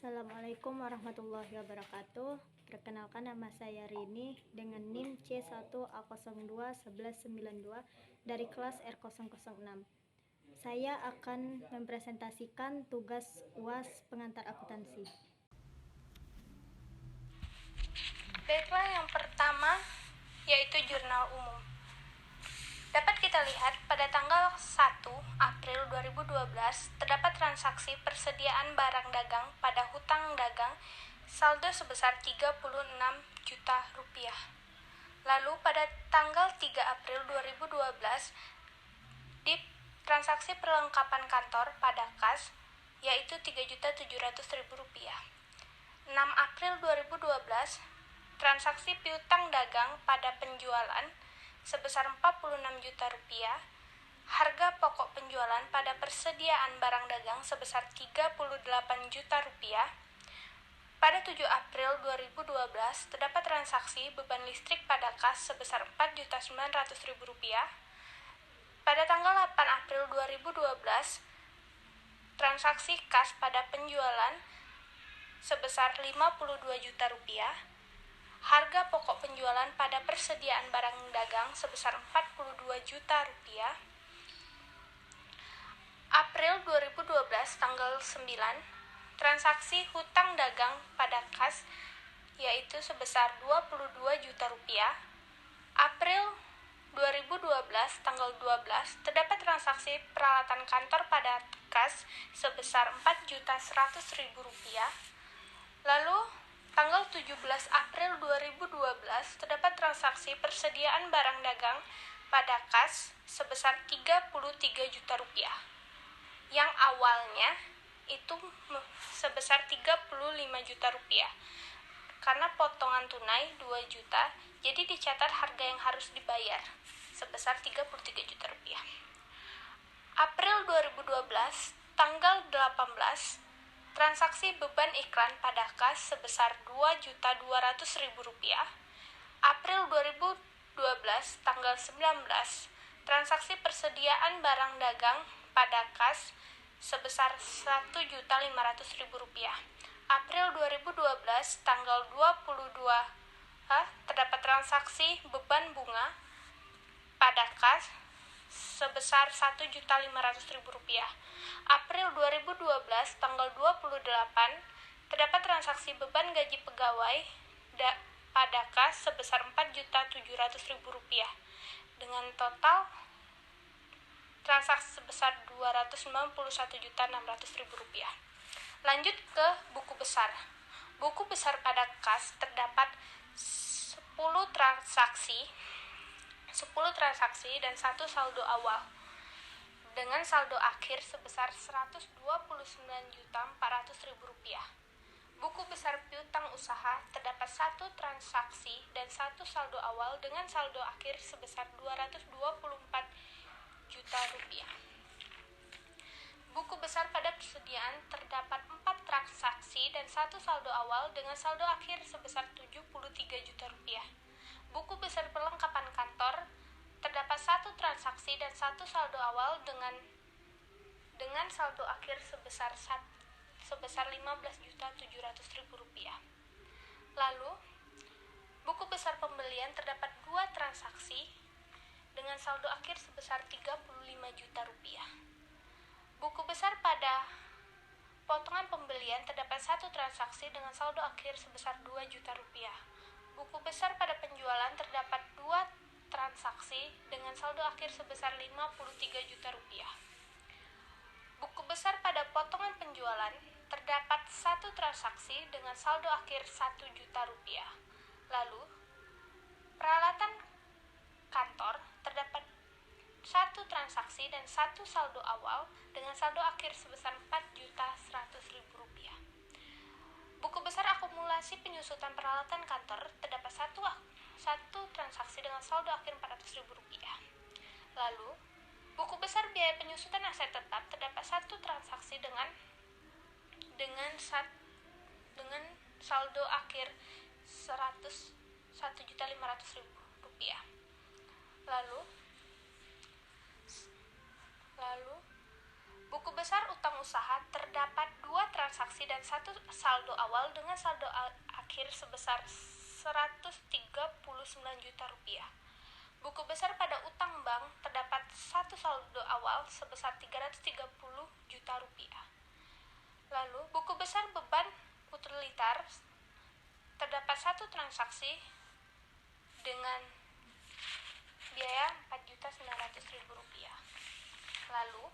Assalamualaikum warahmatullahi wabarakatuh. Perkenalkan, nama saya Rini dengan NIM C1A021192 dari kelas R006. Saya akan mempresentasikan tugas UAS pengantar akuntansi. Baiklah, yang pertama yaitu jurnal umum. Dapat kita lihat pada tanggal 1 April 2012 terdapat transaksi persediaan barang dagang pada hutang dagang saldo sebesar 36 juta rupiah. Lalu pada tanggal 3 April 2012 di transaksi perlengkapan kantor pada kas yaitu 3.700.000 rupiah. 6 April 2012 transaksi piutang dagang pada penjualan sebesar 46 juta rupiah, harga pokok penjualan pada persediaan barang dagang sebesar 38 juta rupiah. Pada 7 April 2012 terdapat transaksi beban listrik pada kas sebesar 4.900.000 rupiah. Pada tanggal 8 April 2012 transaksi kas pada penjualan sebesar 52 juta rupiah. Harga pokok penjualan pada persediaan barang dagang sebesar 42 juta rupiah. April 2012 tanggal 9 transaksi hutang dagang pada kas yaitu sebesar 22 juta rupiah. April 2012 tanggal 12 terdapat transaksi peralatan kantor pada kas sebesar 4.100.000 rupiah. Lalu tanggal 17 April 2012 terdapat transaksi persediaan barang dagang pada kas sebesar 33 juta rupiah. Yang awalnya itu sebesar 35 juta rupiah. Karena potongan tunai 2 juta, jadi dicatat harga yang harus dibayar sebesar 33 juta rupiah. April 2012 tanggal 18 transaksi beban iklan pada kas sebesar 2.200.000 rupiah. April 2012 tanggal 19 transaksi persediaan barang dagang pada kas sebesar 1.500.000 rupiah. April 2012 tanggal 22 terdapat transaksi beban bunga pada kas sebesar 1.500.000 rupiah. April 2012 tanggal 28 terdapat transaksi beban gaji pegawai pada kas sebesar 4.700.000 rupiah dengan total transaksi sebesar 291.600.000 rupiah. Lanjut ke buku besar. Buku besar pada kas terdapat 10 transaksi dan 1 saldo awal dengan saldo akhir sebesar 129.400.000 rupiah. Buku besar piutang usaha terdapat 1 transaksi dan 1 saldo awal dengan saldo akhir sebesar 224 juta rupiah. Buku besar pada persediaan terdapat 4 transaksi dan 1 saldo awal dengan saldo akhir sebesar 73 juta rupiah. Buku besar perlengkapan kantor terdapat 1 transaksi dan 1 saldo awal dengan saldo akhir sebesar 15.700.000 rupiah. Lalu, buku besar pembelian terdapat 2 transaksi dengan saldo akhir sebesar 35 juta rupiah. Buku besar pada potongan pembelian terdapat 1 transaksi dengan saldo akhir sebesar 2 juta rupiah. Buku besar pada penjualan terdapat 2 transaksi dengan saldo akhir sebesar 53 juta rupiah. Buku besar pada potongan penjualan terdapat 1 transaksi dengan saldo akhir 1 juta rupiah. Lalu, peralatan kantor terdapat 1 transaksi dan 1 saldo awal dengan saldo akhir sebesar 4.100.000 rupiah. Buku besar akumulasi penyusutan peralatan kantor terdapat 1 transaksi dengan saldo akhir 400.000 rupiah. Lalu, buku besar biaya penyusutan aset tetap terdapat 1 transaksi dengan saldo akhir 101.500.000 rupiah. Lalu Buku besar utang usaha terdapat 2 transaksi dan 1 saldo awal dengan saldo akhir sebesar 139 juta rupiah. Buku besar pada utang bank terdapat 1 saldo awal sebesar 330 juta rupiah. Lalu, buku besar beban utilitar terdapat 1 transaksi dengan biaya Rp4.900.000. Lalu,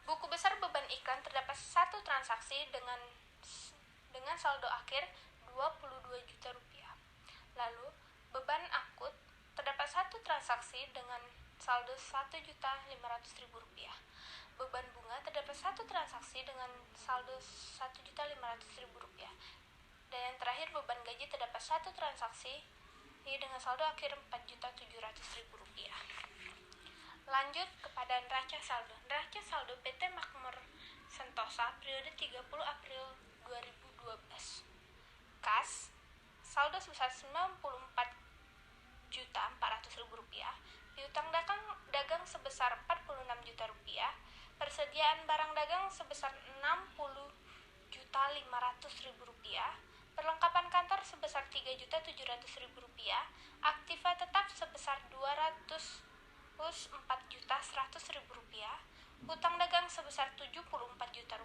buku besar beban iklan terdapat 1 transaksi dengan saldo akhir Rp22 juta. Lalu, beban akut terdapat 1 transaksi dengan saldo Rp1.500.000. Beban bunga terdapat 1 transaksi dengan saldo Rp1.500.000. Dan yang terakhir, beban gaji terdapat 1 transaksi dengan saldo akhir Rp4.700.000. Lanjut kepada neraca saldo. Neraca saldo PT Makmur Sentosa periode 30 April 2012. Kas, saldo sebesar Rp94.400.000. Piutang dagang sebesar Rp46 juta. Persediaan barang dagang sebesar Rp60.500.000. Perlengkapan kantor sebesar Rp3.700.000. Aktiva tetap sebesar Rp204.100.000. Hutang dagang sebesar Rp74 juta.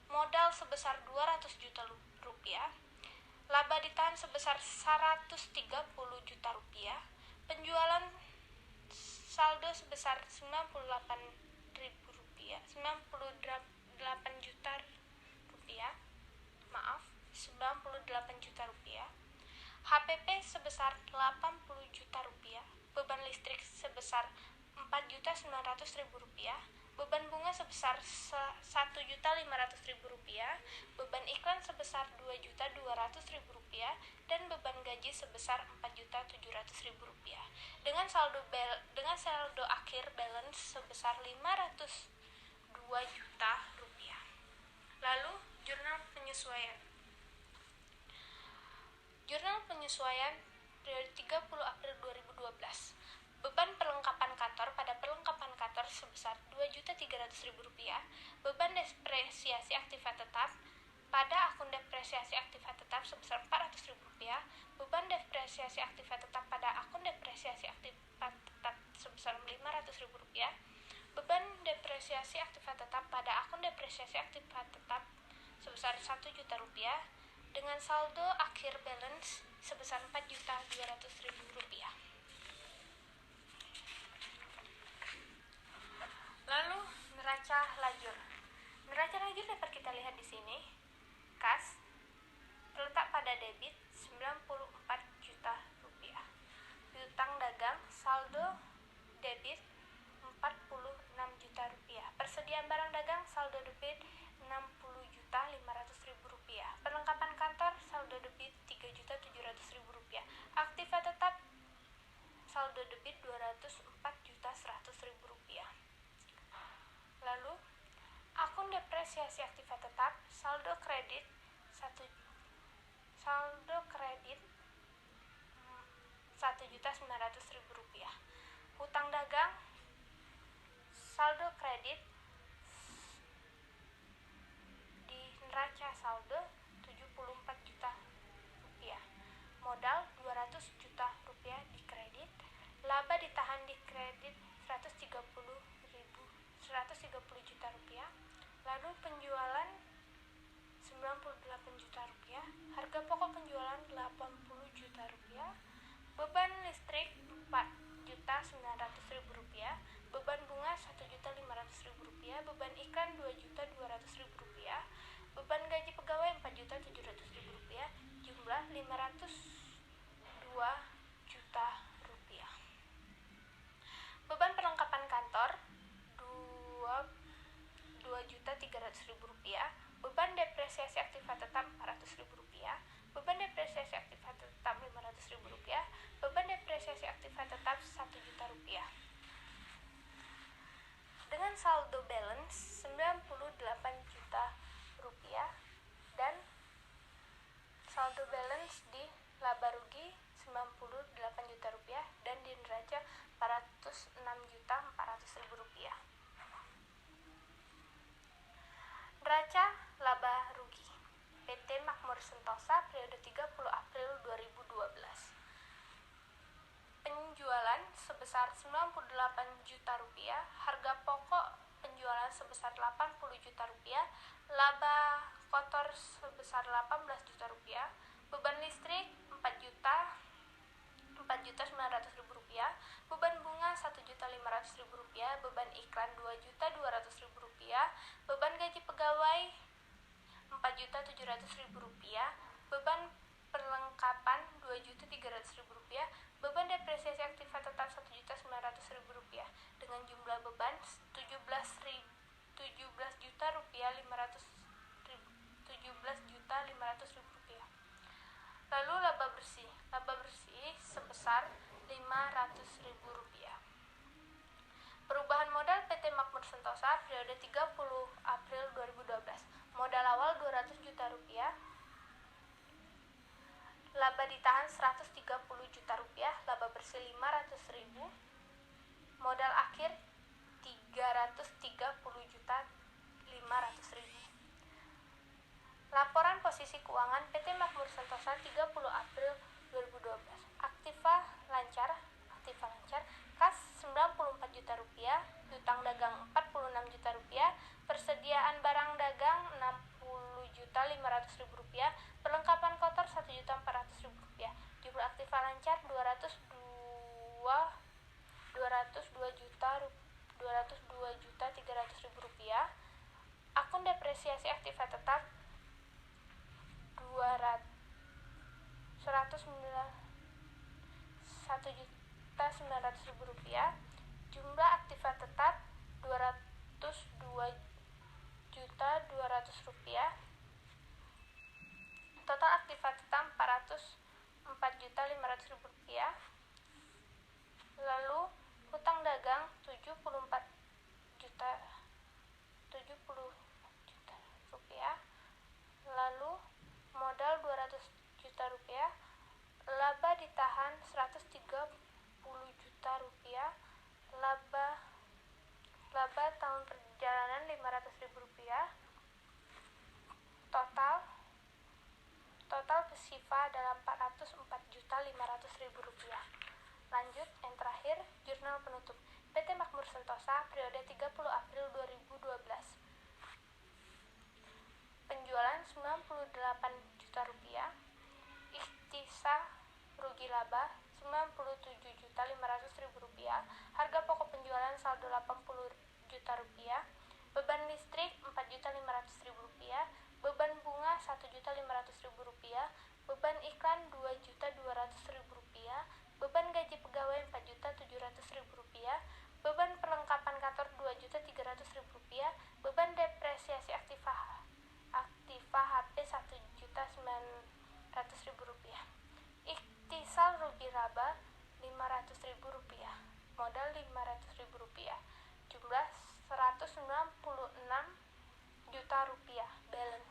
Modal sebesar Rp200 juta. Laba ditahan sebesar Rp130 juta. Penjualan saldo sebesar Rp98 juta. HPP sebesar Rp80 juta. Beban listrik sebesar Rp4.900.000. Beban bunga sebesar Rp1.500.000. Beban iklan sebesar Rp2.200.000 dan beban gaji sebesar Rp4.700.000. Dengan saldo akhir balance sebesar Rp502 juta. Lalu, jurnal penyesuaian. Jurnal penyesuaian periode 30 April 2012. Beban perlengkapan kantor pada perlengkapan kantor sebesar Rp2.300.000. Beban depresiasi aktiva tetap pada akun depresiasi aktiva tetap sebesar Rp400.000. Beban depresiasi aktiva tetap pada akun depresiasi aktiva tetap sebesar Rp500.000. Beban depresiasi aktiva tetap pada akun depresiasi aktiva tetap sebesar Rp1 juta dengan saldo akhir balance sebesar Rp4.200.000. Lalu, neraca lajur. Neraca lajur dapat kita lihat di sini. Kas terletak pada debit Rp94 juta. Piutang dagang saldo debit Rp46 juta. Persediaan barang dagang saldo debit Rp60.500.000. Perlengkapan kantor saldo debit Rp3.700.000. Aktiva tetap saldo debit Rp204.100.000. Lalu, akun depresiasi aktiva tetap saldo kredit Rp1.900.000. Hutang dagang saldo kredit di neraca saldo Rp74 juta. Modal Rp200 juta di kredit. Laba ditahan di kredit Rp130 juta. Lalu penjualan Rp98 juta. Harga pokok penjualan Rp80 juta. Beban listrik Rp4.900.000. Beban bunga Rp1.500.000. Beban iklan Rp2.200.000. Beban gaji pegawai Rp4.700.000. Jumlah Rp502 juta. Beban perlengkapan kantor Rp2.300.000. Beban depresiasi aktiva tetap Rp400.000. Beban depresiasi aktiva tetap Rp500.000. Beban depresiasi aktiva tetap Rp1 juta. Dengan saldo balance Rp98 juta dan saldo balance di laba rugi Rp98 juta dan di neraca Rp406.400.000. Neraca laba rugi PT Makmur Sentosa periode 30 April 2012. Penjualan sebesar 98 juta rupiah, harga pokok penjualan sebesar 80 juta rupiah, laba kotor sebesar 18 juta rupiah, beban listrik 4 juta 900.000 rupiah, beban bunga 1.500.000 rupiah, beban iklan 2.200.000 rupiah, beban gaji pegawai 4.700.000 rupiah, beban perlengkapan 2.300.000 rupiah, beban depresiasi aktiva tetap 1.900.000 rupiah dengan jumlah beban 17 juta rupiah 17.500.000 rupiah. Lalu laba bersih sebesar 500.000 rupiah. Perubahan modal PT Makmur Sentosa periode 30 April 2012. Modal awal 200 juta rupiah, laba ditahan 130 juta rupiah, laba bersih 500.000, modal akhir 330 juta 500.000. Laporan posisi keuangan PT Makmur Sentosa 30 April 2012. Aktiva lancar, kas 94 juta rupiah, utang dagang 46 juta rupiah, persediaan barang dagang 60.500.000 rupiah, perlengkapan kotor 1.400.000 rupiah. Jumlah aktiva lancar 202.300.000 rupiah. Akun depresiasi aktiva tetap 1.900.000 rupiah. Jumlah aktiva tetap 202.200 rupiah. Total aktiva tetap 404.500.000 rupiah. Lalu hutang dagang 70 juta rupiah. Lalu modal 200 juta rupiah, laba ditahan 130 juta rupiah, laba tahun perjalanan 500.000 rupiah. Total pasifa adalah 404.500.000 rupiah. Lanjut, yang terakhir, jurnal penutup PT Makmur Sentosa periode 30 April 2012. Penjualan 98 juta rupiah, ikhtisar rugi laba 97.500.000 rupiah, harga pokok penjualan saldo 80 juta rupiah, beban listrik 4.500.000 rupiah, beban bunga 1.500.000 rupiah, beban iklan 2.200.000 rupiah, beban gaji pegawai 4.700.000 rupiah, beban perlengkapan kantor 2.300.000 rupiah, beban depresiasi aktiva HP 1.900.000 rupiah. Ikhtisar rugi laba 500.000 rupiah, modal 500.000 rupiah, jumlah 196 juta rupiah, balance.